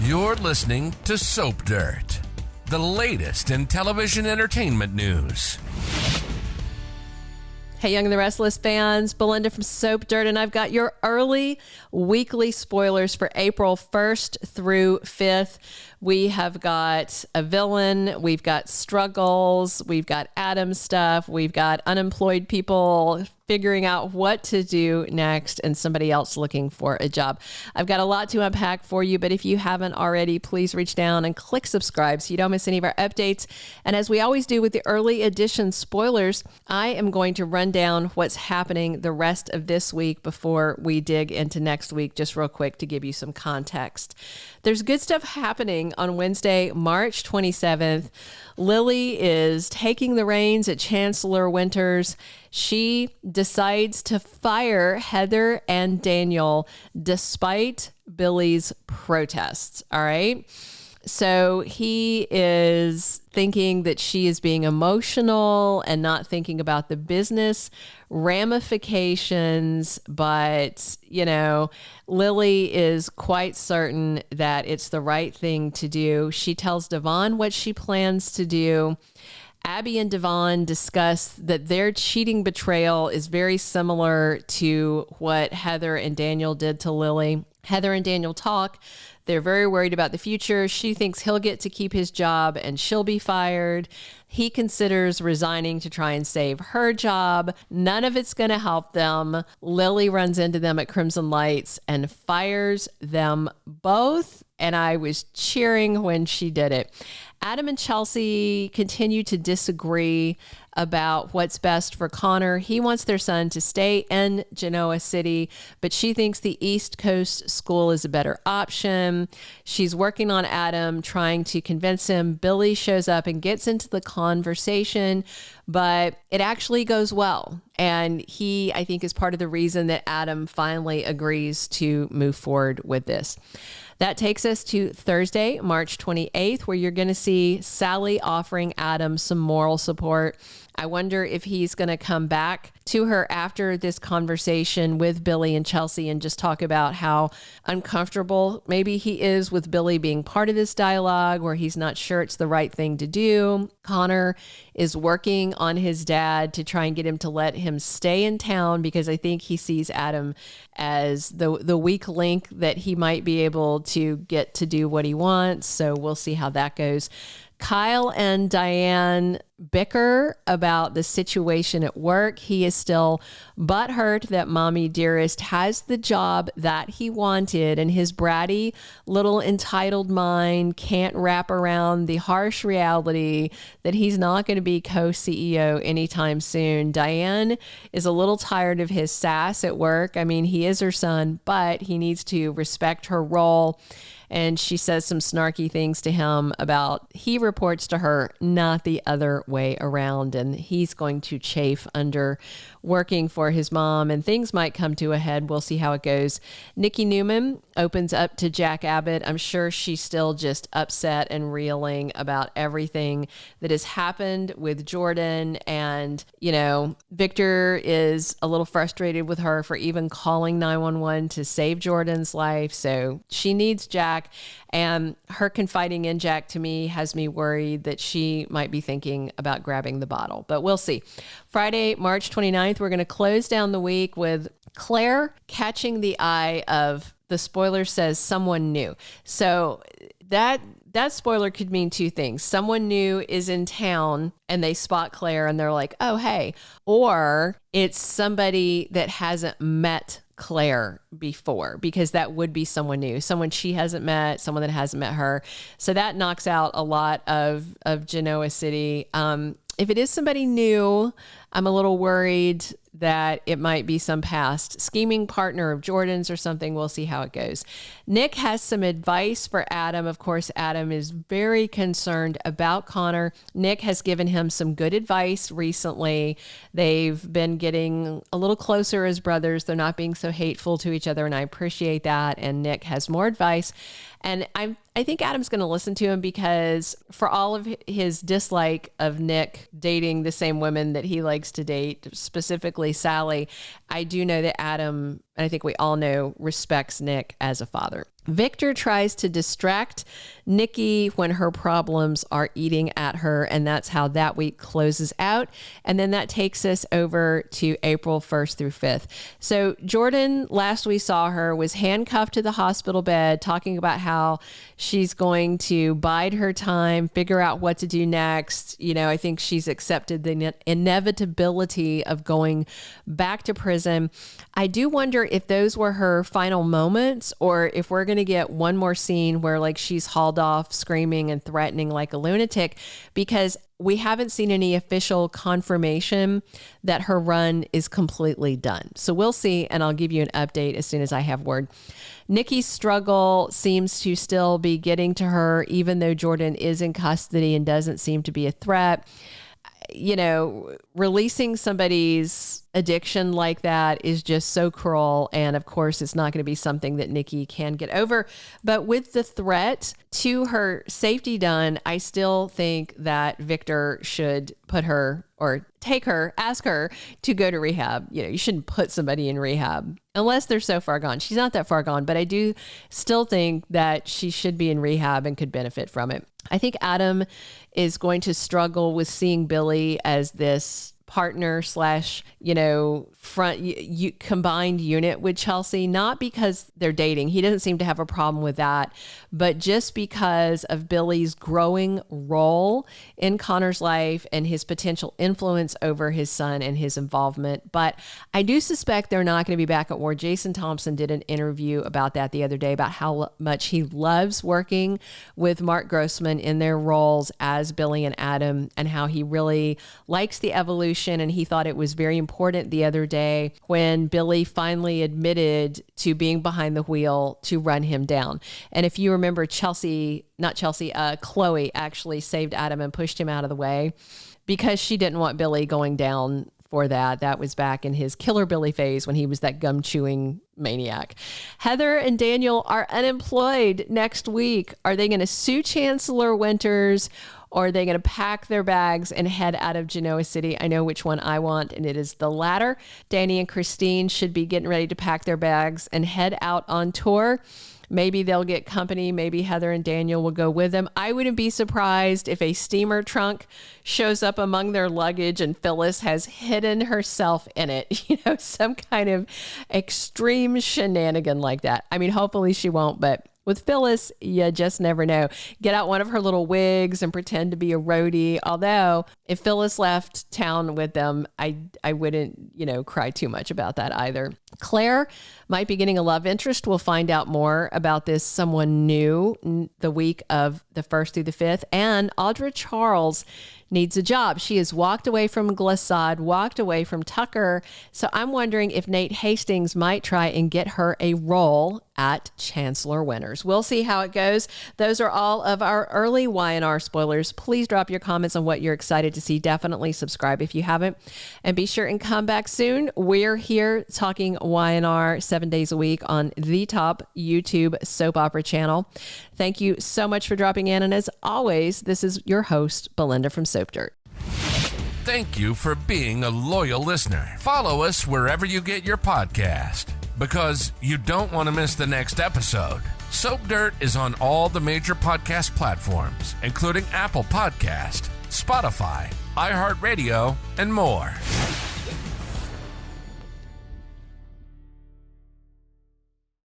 You're listening to Soap Dirt, the latest in television entertainment news. Hey, Young and the Restless fans, Belinda from Soap Dirt, and I've got your early weekly spoilers for April 1st through 5th. We have got a villain, we've got struggles, we've got Adam stuff, we've got unemployed people figuring out what to do next, and somebody else looking for a job. I've got a lot to unpack for you, but if you haven't already, please reach down and click subscribe so you don't miss any of our updates. And as we always do with the early edition spoilers, I am going to run down what's happening the rest of this week before we dig into next week, just real quick to give you some context. There's good stuff happening on Wednesday, March 27th. Lily is taking the reins at Chancellor Winters. She decides to fire Heather and Daniel despite Billy's protests. All right. So he is thinking that she is being emotional and not thinking about the business ramifications. But, you know, Lily is quite certain that it's the right thing to do. She tells Devon what she plans to do. Abby and Devon discuss that their cheating betrayal is very similar to what Heather and Daniel did to Lily. Heather and Daniel talk. They're very worried about the future. She thinks he'll get to keep his job and she'll be fired. He considers resigning to try and save her job. None of it's going to help them. Lily runs into them at Crimson Lights and fires them both. And I was cheering when she did it. Adam and Chelsea continue to disagree about what's best for Connor. He wants their son to stay in Genoa City, but she thinks the East Coast school is a better option. She's working on Adam, trying to convince him. Billy shows up and gets into the conversation, but it actually goes well. And he, I think, is part of the reason that Adam finally agrees to move forward with this. That takes us to Thursday, March 28th, where you're going to see Sally offering Adam some moral support. I wonder if he's going to come back to her after this conversation with Billy and Chelsea and just talk about how uncomfortable maybe he is with Billy being part of this dialogue, where he's not sure it's the right thing to do. Connor is working on his dad to try and get him to let him stay in town because I think he sees Adam as the weak link that he might be able to get to do what he wants. So we'll see how that goes. Kyle and Diane bicker about the situation at work. He is still butthurt that Mommy Dearest has the job that he wanted, and his bratty little entitled mind can't wrap around the harsh reality that he's not going to be co-CEO anytime soon. Diane is a little tired of his sass at work. I mean, he is her son, but he needs to respect her role. And she says some snarky things to him about he reports to her, not the other way around. And he's going to chafe under working for his mom, and things might come to a head. We'll see how it goes. Nikki Newman opens up to Jack Abbott. I'm sure she's still just upset and reeling about everything that has happened with Jordan. And, you know, Victor is a little frustrated with her for even calling 911 to save Jordan's life. So she needs Jack. And her confiding in Jack, to me, has me worried that she might be thinking about grabbing the bottle. But we'll see. Friday, March 29th, we're going to close down the week with Claire catching the eye of, the spoiler says, someone new. So that spoiler could mean two things. Someone new is in town and they spot Claire and they're like, oh, hey. Or it's somebody that hasn't met Claire before, because that would be someone new, someone she hasn't met, someone that hasn't met her. So that knocks out a lot of Genoa City. If it is somebody new, I'm a little worried that it might be some past scheming partner of Jordan's or something. We'll see how it goes. Nick has some advice for Adam. Of course, Adam is very concerned about Connor. Nick has given him some good advice recently. They've been getting a little closer as brothers. They're not being so hateful to each other, and I appreciate that. And Nick has more advice. And I think Adam's going to listen to him, because for all of his dislike of Nick dating the same women that he likes to date, specifically Sally, I do know that Adam and I think we all know, respects Nick as a father. Victor tries to distract Nikki when her problems are eating at her, and that's how that week closes out. And then that takes us over to April 1st through 5th. So Jordan, last we saw her, was handcuffed to the hospital bed, talking about how she's going to bide her time, figure out what to do next. You know, I think she's accepted the inevitability of going back to prison. I do wonder if those were her final moments, or if we're going to get one more scene where like she's hauled off screaming and threatening like a lunatic, because we haven't seen any official confirmation that her run is completely done. So we'll see, and I'll give you an update as soon as I have word. Nikki's struggle seems to still be getting to her, even though Jordan is in custody and doesn't seem to be a threat. You know, releasing somebody's addiction like that is just so cruel. And of course, it's not going to be something that Nikki can get over. But with the threat to her safety done, I still think that Victor should put her, or take her, ask her to go to rehab. You know, you shouldn't put somebody in rehab unless they're so far gone. She's not that far gone, but I do still think that she should be in rehab and could benefit from it. I think Adam is going to struggle with seeing Billy as this partner slash, you know, combined unit with Chelsea, not because they're dating. He doesn't seem to have a problem with that, but just because of Billy's growing role in Connor's life and his potential influence over his son and his involvement. But I do suspect they're not going to be back at war. Jason Thompson did an interview about that the other day, about how much he loves working with Mark Grossman in their roles as Billy and Adam, and how he really likes the evolution. And he thought it was very important the other day when Billy finally admitted to being behind the wheel to run him down. And if you remember, Chloe actually saved Adam and pushed him out of the way because she didn't want Billy going down for that. That was back in his Killer Billy phase when he was that gum chewing maniac. Heather and Daniel are unemployed next week. Are they going to sue Chancellor Winters, or are they going to pack their bags and head out of Genoa City? I know which one I want, and it is the latter. Danny and Christine should be getting ready to pack their bags and head out on tour. Maybe they'll get company. Maybe Heather and Daniel will go with them. I wouldn't be surprised if a steamer trunk shows up among their luggage and Phyllis has hidden herself in it. You know, some kind of extreme shenanigan like that. I mean, hopefully she won't, but with Phyllis, you just never know. Get out one of her little wigs and pretend to be a roadie. Although, if Phyllis left town with them, I wouldn't, cry too much about that either. Claire might be getting a love interest. We'll find out more about this someone new the week of the 1st through the 5th. And Audra Charles needs a job. She has walked away from Glissade, walked away from Tucker. So I'm wondering if Nate Hastings might try and get her a role at Chancellor Winters. We'll see how it goes. Those are all of our early Y&R spoilers. Please drop your comments on what you're excited to see. Definitely subscribe if you haven't. And be sure and come back soon. We're here talking Y&R 7 days a week on the top YouTube soap opera channel. Thank you so much for dropping in. And as always, this is your host, Belinda from Soap Dirt. Thank you for being a loyal listener. Follow us wherever you get your podcast, because you don't want to miss the next episode. Soap Dirt is on all the major podcast platforms, including Apple Podcast, Spotify, iHeartRadio, and more.